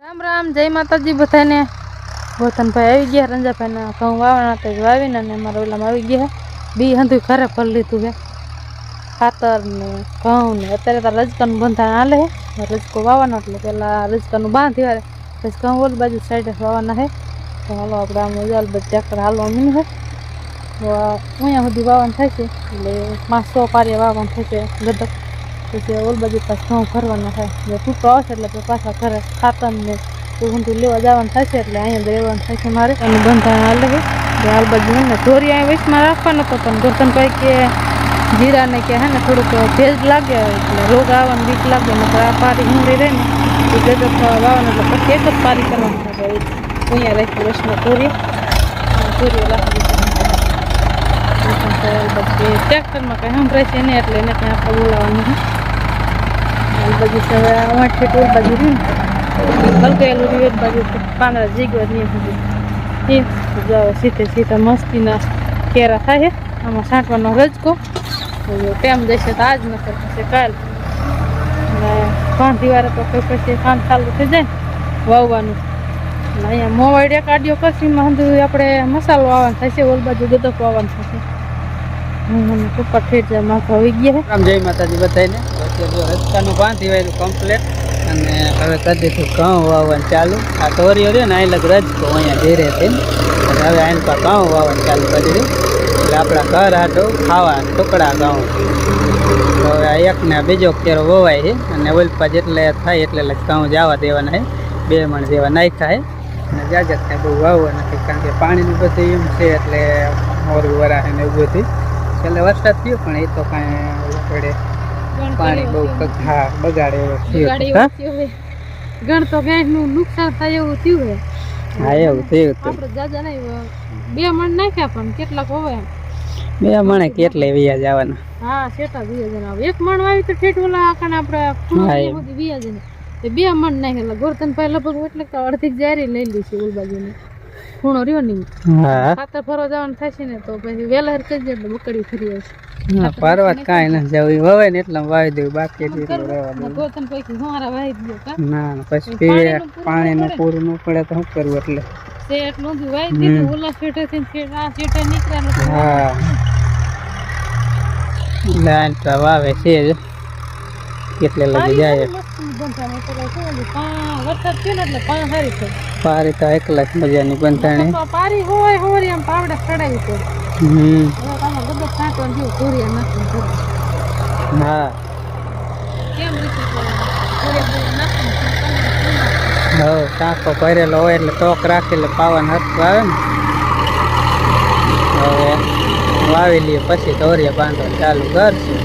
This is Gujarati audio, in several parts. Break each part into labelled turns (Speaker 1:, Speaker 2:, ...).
Speaker 1: राम राम जय माताजी बधाने गोतन भाई आई गया रंजा भाई ने घऊं वावना तो वावीने ने मारा ओला में आई गया है बी हंधु घरे भर लीधुं है खातर ने घऊं ने अत्यारे तो रजकानुं बंधाण हाले है रजको वावવાનો એટલે પેલા રજકાનું બાંધી વાળે પછી ઘઉં ઓલી બાજુ સાઈડે વાવવાના है तो हालो આપણે આમ ઉજાલ બધ ટ્રેક્ટર હાલવા મીનું है તો અહીંયા સુધી વાવવાનું થાય છે એટલે 500 પારિયા વાવવાનું થાય છે ગદક પછી ઓલી બાજુ પાછું ઘઉં ભરવાના થાય એટલે ટૂંકો આવશે એટલે પાછા ઘરે ખાતર ને ઊંધું લેવા જવાનું થાય છે એટલે અહીંયા રહેવાનું થાય છે મારે અને બંધાણ હાલે છે હાલ બાજુ ને ધોરી અહીં વચમાં રાખવાનો તો પણ ગોરધનભાઈ કે જીરા ને કે હે ને થોડુંક ભેજ લાગે એટલે રોગ આવવાની બીક લાગે ને આ પારી હુંડી રહે ને એ ગદક વાવવાનું એટલે પછી એક જ પારી કરવાની થાય અહીંયા રાખી વચમાં ધોરી રાખી પછી ટ્રેક્ટરમાં કંઈ સંભળાય છે નહીં એટલે એને કંઈ આપણે બોલાવવાનું છે બાજુ હવે આઠ ઓલ બાજુ રહ્યું ને કલકેલું રહ્યું એક બાજુ પાંદડા જીગવા નહીં સુધી એ જાઓ સીધે સીધા મસ્તીના કેરા થાય છે આમાં છાંટવાનો રજકો ટાઈમ જશે તો આજ ન પછી કાલ અને ભાંધી વારે તો કંઈ પછી કામ ચાલુ થઈ જાય વાવવાનું અને અહીંયા મોવાડી કાઢ્યો કસીમાં હંધું આપણે મસાલો વાવવાનો થાય છે ઓલ બાજુ ગદક વાવવાનું થશે ઉપર ઠેઠ જાય માથા આવી ગયા
Speaker 2: રામ જય માતાજી બધાને અત્યારે રજકાનું બાંધી વાળું કમ્પ્લેટ અને હવે કરી દીધું ઘઉં વાવવાનું ચાલુ આ તોરીઓ રહ્યો ને અહીં લગ રજકો અહીંયા ધીરે થઈને હવે આને પર ઘઉં વાવવાનું ચાલુ કરી દીધું એટલે આપણા ઘર હાટો ખાવા ટુકડા ઘઉં તો હવે આ એક ને બીજો કેરો વવાય છે અને ઓલપા જેટલે થાય એટલે ઘઉં જવા દેવાના છે 2 મણ જેવા નાખ્યા છે અને જાજત કાંઈ બહુ વાવવા નથી કારણ કે પાણીનું બધું એમ છે એટલે મોરું વરાશે ને એવું બધું છેલ્લે વરસાદ થયો પણ એ તો કાંઈ પડે પાણી બહુ હા બગાડે એવો થયો
Speaker 1: ગણ તો ગાયનું નુકસાન થાય એવું થયું હે
Speaker 2: હા એવું થયું
Speaker 1: આપણે જાજા નહીં 2 મણ નાખ્યા પણ કેટલાક હોય
Speaker 2: 2 મણે કેટલે વિયા જવાના
Speaker 1: હા સેટા વિયા જના 1 મણ વાવી તો ઠેઠ ઓલા આકાને આપણે સુધી વિયા જને તે 2 મણ નાખેલા ગોરધનભાઈ લગભગ એટલે તો અડધી જારી લઈ લીધી ઓલ બાજુની ખૂણો રહ્યો નહીં
Speaker 2: હા
Speaker 1: ખાતર ફરવા જવાનું થશે ને તો પછી વેલા કરી દે એટલે બકડી ફરી આવશે
Speaker 2: હા પર્વત કાંઈ ન જવું વવે ને એટલે વાવી દેવું બાકી
Speaker 1: ગોરધનભાઈ કે મારા વાવી દો કા
Speaker 2: ના પછી પીવે પાણીનું પૂરું ન પડે તો શું કરવું એટલે
Speaker 1: તે એટલું જ વાવી દીધું ઓલા છેટેથી છેટ આ છેટે નીકળ્યા
Speaker 2: હા લાઈન તો વાવે છે જ કેટલે લગી જાય પારી તો એકલા જ મજાની બંધાણી
Speaker 1: પારી હોય હોય એમ પાવડા ચડાવી તો
Speaker 2: હા હવે ટાંકો ભરેલો હોય એટલે ટોક રાખેલો પાવાનું હરખું આવે ને હવે વાવી લઈએ પછી દોરિયા બાંધવાનું ચાલુ કરશું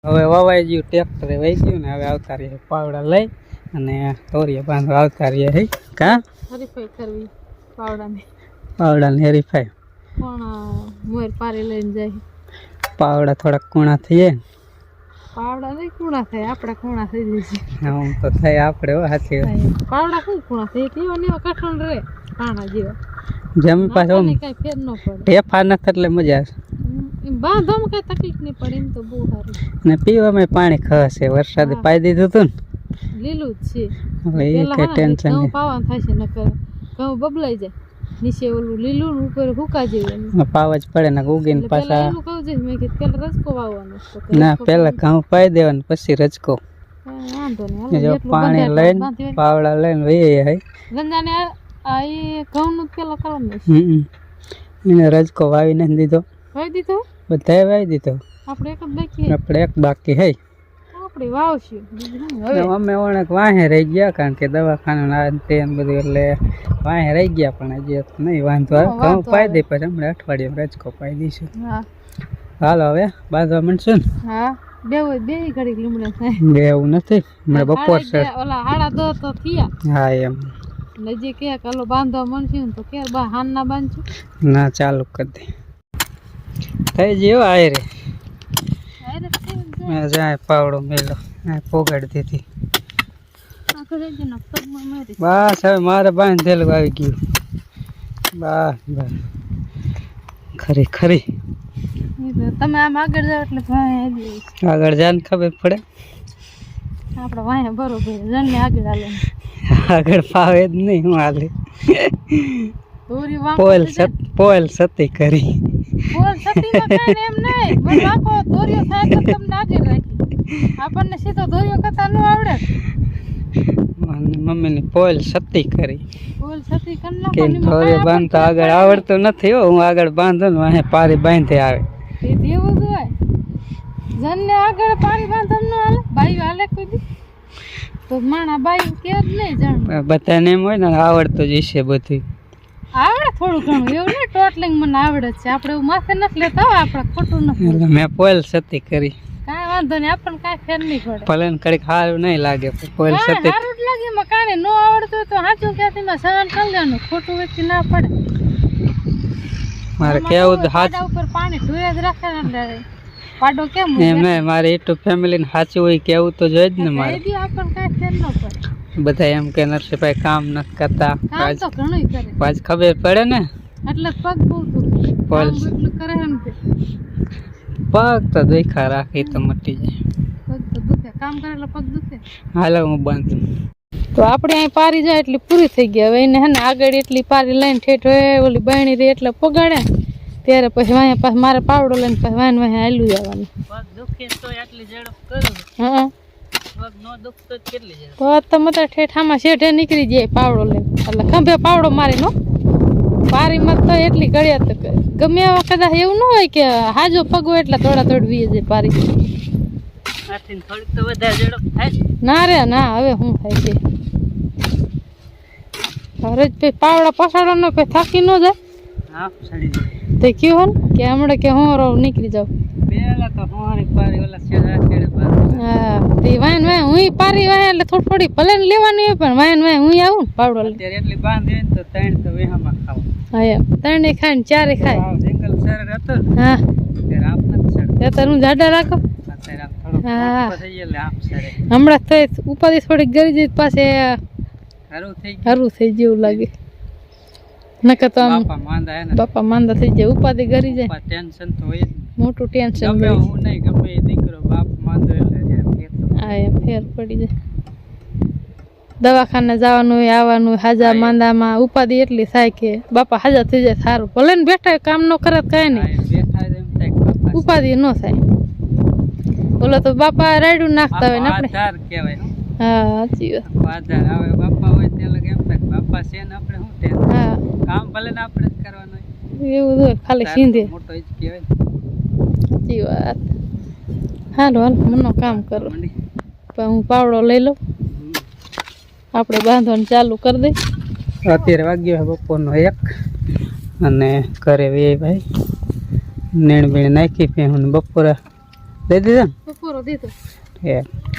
Speaker 2: હવે વવાઈ ગયું ટ્રેક્ટરે વહી ગયું ને હવે આવતા રહીએ પાવડા લઈ અને તોરિયા બાંધવા આવતા રહીએ હે કા
Speaker 1: હરીફાઈ કરવી પાવડાની
Speaker 2: પાવડાની હરીફાઈ
Speaker 1: પણ મોર પારી લઈને જાય
Speaker 2: પાવડા થોડાક કૂણા થઈએ
Speaker 1: પાવડા નહીં કૂણા થાય આપણે કૂણા થઈ જશે
Speaker 2: હું તો થાય આપણે સાચી
Speaker 1: પાવડા શું કૂણા થઈ તેવા ને કઠણ રે પાણા જેવા
Speaker 2: જમી પાછો
Speaker 1: કઈ ફેર ન પડે
Speaker 2: ઢેફા નથી એટલે મજા આવશે
Speaker 1: બાંધવામાં કઈ તકલીફ નહીં પડે એમ તો બહુ સારું
Speaker 2: ને પીવામાં પાણી ખસે વરસાદે પાઈ દીધું હતું
Speaker 1: ને લીલું જ છે
Speaker 2: હવે એ કઈ ટેન્શન
Speaker 1: ઘઉં પાવાનું થશે નકર ઘઉં બબલાઈ જાય નીચે ઓલું લીલું ઉપર હુકા જેવું
Speaker 2: પાવા જ પડે ને ઉગીને પાછા
Speaker 1: એવું કહું છે મેં કીધું પેલા રજકો વાવવાનો
Speaker 2: ના પેલા ઘઉં પાઈ દેવાનું પછી રજકો
Speaker 1: વાંધો નહીં
Speaker 2: જો પાણી લઈને પાવડા લઈને વહી જાય
Speaker 1: ગંજાને આ એ ઘઉં નું પેલા કરવાનું
Speaker 2: એને રજકો વાવી નથી દીધો,
Speaker 1: વાવી દીધો
Speaker 2: બધાએ વાવી દીધો.
Speaker 1: આપણે એક જ બાકી
Speaker 2: આપણે એક બાકી હે.
Speaker 1: આપણે વાવશું બીજું શું હવે.
Speaker 2: અમે ઓણક વાહે રહી ગયા કારણ કે દવાખાનું આ તે ને બધું એટલે વાહે રહી ગયા, પણ હજી નહીં વાંધો આવે. ઘઉં પાઈ દે પછી હમણાં અઠવાડિયે રજકો પાઈ દઈશું.
Speaker 1: હા
Speaker 2: હાલો હવે બાંધવા માંડશું ને.
Speaker 1: હા બે ઘડી લીમડા થાય
Speaker 2: બે એવું નથી, હમણાં બપોર છે.
Speaker 1: ઓલા 10:30 તો થયા.
Speaker 2: હા એમ
Speaker 1: નજી કે કાલો બાંધવા મળશું ને તો કે બા હાન ના બાંધશું
Speaker 2: ના ચાલુ કરી દે થઈ ગયો. આય રે મેં જાય પાવડો મેલો પોગાડી દીધી. બસ હવે મારે બાંધેલું આવી ગયું. બસ બસ ખરી ખરી.
Speaker 1: તમે આમ આગળ જાવ એટલે
Speaker 2: આગળ જાય ને ખબર પડે.
Speaker 1: આપણે વાંહે બરોબર જણને આગળ હાલે
Speaker 2: આગળ ફાવે જ નહીં. હું હાલે
Speaker 1: દોરી વાંકો
Speaker 2: પોલ સતી કરી.
Speaker 1: પોલ સતીમાં કાંઈ ને એમ નહીં. બસ વાંકો દોરીઓ થાય તો તમને આગળ રાખી. આપણને સીધો દોરીઓ કરતા ન આવડે.
Speaker 2: મમ્મીની પોલ સતી કરી
Speaker 1: પોલ સતી કરી નાખો
Speaker 2: કે દોરીઓ બાંધતા આગળ આવડતું નથી. હો હું આગળ બાંધો ને વાહે પારી બાંધે આવે.
Speaker 1: એ જેવું જ હોય. જણને આગળ પારી બાંધમ ન હાલે. બાઈ હાલે કોઈ દી તો માણા બાઈ કે જ નહીં જાણ.
Speaker 2: બધાને એમ હોય ને આવડતું જ હશે બધું.
Speaker 1: આવડે થોડું ઘણું એવું નહીં. ટોટલિંગ મને આવડે જ છે. આપણે એવું માથે નથી લેતા હોય. આપણે ખોટું નથી.
Speaker 2: એટલે મેં પોલ સતી કરી.
Speaker 1: કાંઈ વાંધો નહીં. આપણને કાંઈ ફેર નહીં પડે.
Speaker 2: ભલે ને કડીક સારું નહીં લાગે પોલ સતી.
Speaker 1: સારું જ લાગે. એમાં કાંઈ ન આવડતું હોય તો સાચું ક્યાંથી માં સહન કરી લેવાનું. ખોટું વ્યક્તિ ના પડે.
Speaker 2: મારે કેવું તો
Speaker 1: પાડા ઉપર પાણી ઢોયા જ રાખે ને એટલે પાડો કેમ
Speaker 2: એમ નહીં. મારે એટલું ફેમિલીને સાચું હોય કેવું તો જોઈએ જ ને. મારે
Speaker 1: આપણને કાંઈ ફેર ન પડે.
Speaker 2: બધા એમ કે નરસિંહભાઈ કામ નથી કરતા.
Speaker 1: કામ તો ઘણું કરે.
Speaker 2: પાછ ખબર પડે ને.
Speaker 1: એટલે પગ બહુ દુખે. કામ એટલું કરે એમ કે
Speaker 2: પગ તો દેખા રાખી તો મટી જાય.
Speaker 1: પગ તો દુખે. કામ કરે એટલે પગ દુખે.
Speaker 2: હાલો હું બાંધું.
Speaker 1: તો આપણે અહીં પારી જાય એટલી પૂરી થઈ ગઈ. હવે એને હે ને આગળ એટલી પારી લઈને ઠેઠ હોય ઓલી બહેણી રહી એટલે પગાડે ત્યારે પછી વાંહે પાછું મારે પાવડો લઈને પછી વાંહે વાંહે હાલ્યું જવાનું.
Speaker 2: પગ દુખે તો એટલી ઝડપ કરું.
Speaker 1: હા
Speaker 2: પગ ન દુખતો કેટલી ઝડપ.
Speaker 1: તો તમે તો ઠેઠામાં શેઠે નીકળી જાય પાવડો લઈને. એટલે ખંભે પાવડો મારી નો પારીમાં તો એટલી ઘડિયા તો ગમે એવા કદાચ એવું ન હોય કે હાજો પગ હોય એટલે થોડા વીએ જાય પારી.
Speaker 2: થોડીક તો વધારે ઝડપ થાય.
Speaker 1: ના રે ના. હવે શું થાય છે હવે પછી પાવડા પસાડો ને પછી થાકી ન જાય.
Speaker 2: હા સડી જાય.
Speaker 1: તો કયું કે હમણાં કે હું રહું નીકળી જાઉં.
Speaker 2: પેલા તો હોરી પારી ઓલા છેડે બાંધ.
Speaker 1: હા તે વાયન વાય હું પારી વાય એટલે થોડી ભલે ને લેવાની હોય પણ વાયન વાય હું આવું ને પાવડો લઈ.
Speaker 2: અત્યારે એટલી બાંધી ને તો ત્રણ તો વેહામાં ખાવ.
Speaker 1: હા એમ ત્રણે ખાય ને ચારે ખાય.
Speaker 2: સિંગલ સર હતો
Speaker 1: હા
Speaker 2: ત્યારે આપ નથી સર.
Speaker 1: ત્યારે હું જાડા રાખો.
Speaker 2: અત્યારે આપ થોડો
Speaker 1: હા.
Speaker 2: પછી એટલે આપ સરે.
Speaker 1: હમણાં તો ઉપાધિ થોડીક ગરી જાય પાસે
Speaker 2: હારું થઈ
Speaker 1: જેવું લાગે. નકર તો આમ
Speaker 2: બાપા માંદા હે ને.
Speaker 1: બાપા માંદા થઈ જાય. ઉપાધિ ગરી જાય.
Speaker 2: ટેન્શન તો હોય જ.
Speaker 1: મોટું ટેન્શન
Speaker 2: ગમે હું નહીં ગમે એ દીકરો બાપ માંદો એટલે
Speaker 1: હા એમ ફેર પડી જાય. દવાખાને જવાનું હોય આવવાનું હોય. હાજા માંદામાં ઉપાધિ એટલી થાય કે બાપા હાજા થઈ જાય સારું. ભલે ને બેઠા કામ ન કરે કાંઈ નહીં. ઉપાધિ ન થાય. ઓલો તો બાપા રાયડું નાખતા હોય ને આપણે.
Speaker 2: આધાર કહેવાય.
Speaker 1: હા સાચી વાત.
Speaker 2: આધાર આવે બાપા હોય ત્યાં લગે એમ થાય બાપા છે ને આપણે શું ટેન્શન.
Speaker 1: હા
Speaker 2: કામ ભલે ને આપણે જ કરવાનું હોય.
Speaker 1: એવું હોય ખાલી સીંધે.
Speaker 2: મોટો જ કહેવાય.
Speaker 1: સાચી વાત. હાલો હાલ મનો કામ કરો. પણ હું પાવડો લઈ લઉં. આપણે બાંધવાનું ચાલુ કરી દઈ.
Speaker 2: અત્યારે વાગ્યો બપોરનો 1 અને ઘરે વે ભાઈ નેણ બીણ નાખી હું બપોરે દઈ દીધા ને.
Speaker 1: બપોરો દીધો.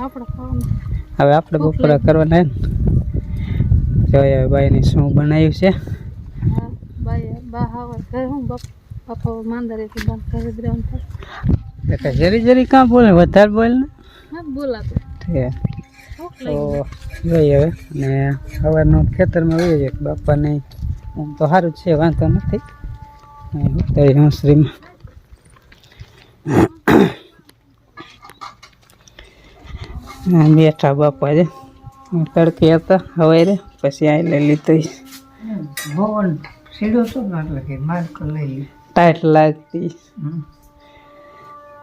Speaker 1: આપણે ખાવાનું
Speaker 2: હવે આપણે બપોરા કરવાના ને. જોઈએ ભાઈની શું બનાવ્યું છે.
Speaker 1: હા બાય બા હવે ઘરે હું બાપા માંદરેથી બંધ કરી દેવાનું થાય.
Speaker 2: એટલે જરી જરી કાં બોલે વધારે બોલ ને.
Speaker 1: હા બોલાતું.
Speaker 2: તો જોઈએ હવે ને સવારનું ખેતરમાં વહી જાય. બાપાને આમ તો સારું છે વાંધો નથી. તો હંસરીમાં બેઠા બાપા છે. તડકે હતા હવે રે પછી આ લઈ લીધો. સીડો તો એટલે કે માર્કો લઈ લી ટાઈટ લાગતી.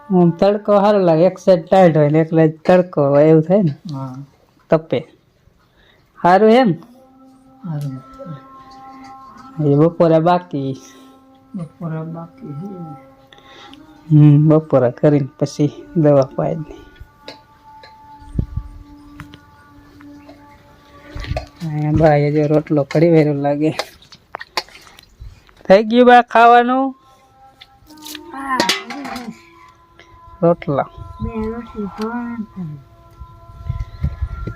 Speaker 2: આમ તડકો સારો લાગે. એક સાઈડ ટાઈટ હોય ને એકલા તડકો હોય એવું થાય ને. તપે સારું એમ. એ બપોરે બાકી બપોરા બાકી બપોરા કરીને પછી દવા પાઈ દે. અહીંયા ભાઈ જો રોટલો કડી વેરો લાગે. થઈ ગયું બા ખાવાનું? રોટલા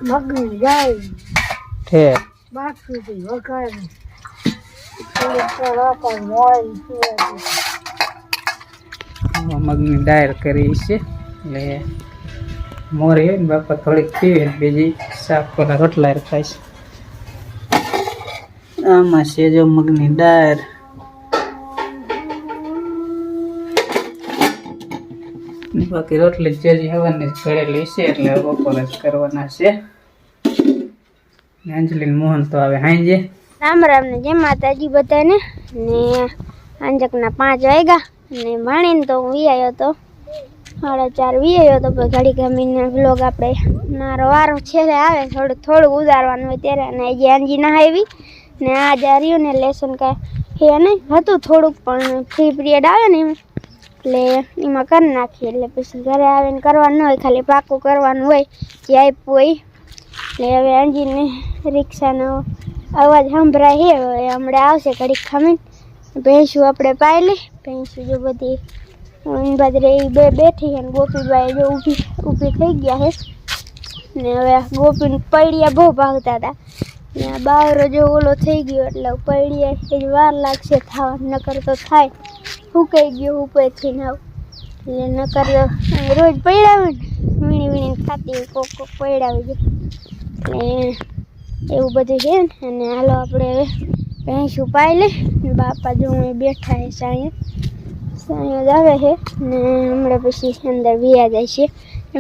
Speaker 2: મગની દાળ કરી છે એટલે મોરી હોય ને બાપા થોડીક પીવે ને બીજી શાક પેલા રોટલા ખાય છે. આમાં છે જો મગની દાળ, બાકી રોટલી જેજી હવાની ઘડેલી છે એટલે બપોરે જ કરવાના છે. અંજલિન મોહન તો આવે હાંજે.
Speaker 3: રામ રામ ને જય માતાજી બધાને. ને આંજકના 5 વાગ્યા ને ભાણીને તો હું આવ્યો હતો 4:30 આવ્યો હતો. પછી ઘડી ગમીને બ્લોગ આપણે મારો વારો છેલ્લે આવે થોડું ઉતારવાનું હોય ત્યારે. અને આજે આંજી ના આવી ને આ રહ્યું ને લેસન કાંઈ હે નહીં હતું થોડુંક, પણ ફ્રી પીરિયડ આવે ને એટલે એમાં કરી નાખીએ. એટલે પછી ઘરે આવીને કરવાનું હોય, ખાલી પાકું કરવાનું હોય જે આપ્યું હોય. એટલે હવે આંજીને રિક્ષાનો અવાજ સંભળાય છે. હવે હમણાં આવશે ઘડીક ખમીને. ભેંસું આપણે પાઈ લઈ. ભેંસું જો બધી બાજરે એ બે બેઠી છે ને ગોપીબાઈ જો ઊભી થઈ ગયા છે. ને હવે ગોપીને પૈડિયા બહુ ભાવતા હતા ને આ બાવરો જો ઓલો થઈ ગયો એટલે પૈડિયા એ વાર લાગશે થવા. નકર તો થાય, સુકાઈ ગયો ઉપરથી નાવ. એટલે નકર રોજ પૈડાવે ને વીણીને ખાતી હોય, કોક પૈડાવી જાય. એટલે એવું બધું છે ને. અને હાલો આપણે હવે ભેંસું પાઈ લે. બાપા જો હું બેઠા છે સાંયો જ આવે છે ને હમણાં પછી અંદર વિયા જાય છે.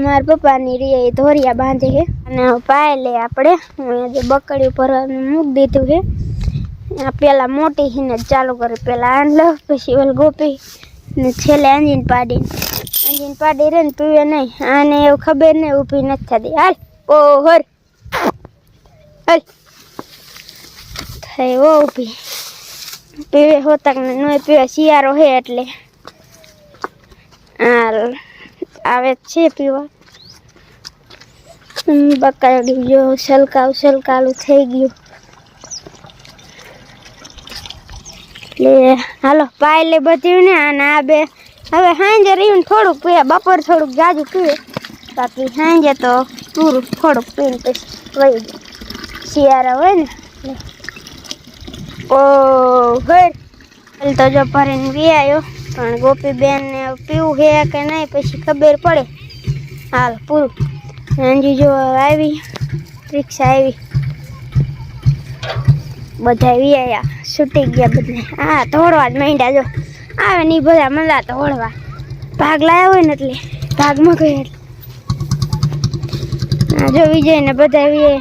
Speaker 3: મારા પપ્પાની રીએ ધોરિયા બાંધે છે અને પાઈ લે આપણે. હું આજે બકડીયું ભરવાનું મૂકી દીધું છે. આ પહેલાં મોટી હીને જ ચાલુ કરે, પહેલાં આન લો પછી ઓલ ગોપી ને છેલ્લે અંજીને પાડી રહે ને પીવે નહીં. આને એવું ખબર નહીં, ઊભી નથી થતી. હાલ ઓહર હાલ થઈ ઓ ઊભી પીવે હોતક ને ન પીવે. શિયાળો હે એટલે હાલ આવે છે પીવા. બકાડી જો સલકાલું થઈ ગયું. એટલે હાલો પાઈ લે બધું ને. અને આ બે હવે સાંજે રહ્યું થોડુંક પીવે, બપોર થોડુંક જાજુ પીવે, બાકી સાંજે તો પૂરું થોડુંક પીને પછી વહી જાય. શિયાળા હોય ને ઓ ઘર તો જો ભરીને વી આવ્યો. પણ ગોપીબેન ને પીવું છે કે નહીં પછી ખબર પડે. હાલ પૂરું. અંજી જો આવી રિક્ષા આવી, બધા વી આવ્યા, છૂટી ગયા બધા. હા ધોળવા જ માંડ્યા. જો આવે ને બધા મળ્યા તો ધોળવા. ભાગ લાવ્યા હોય ને એટલે ભાગમાં ગયો. એટલે હા જો વિજય ને બધા વી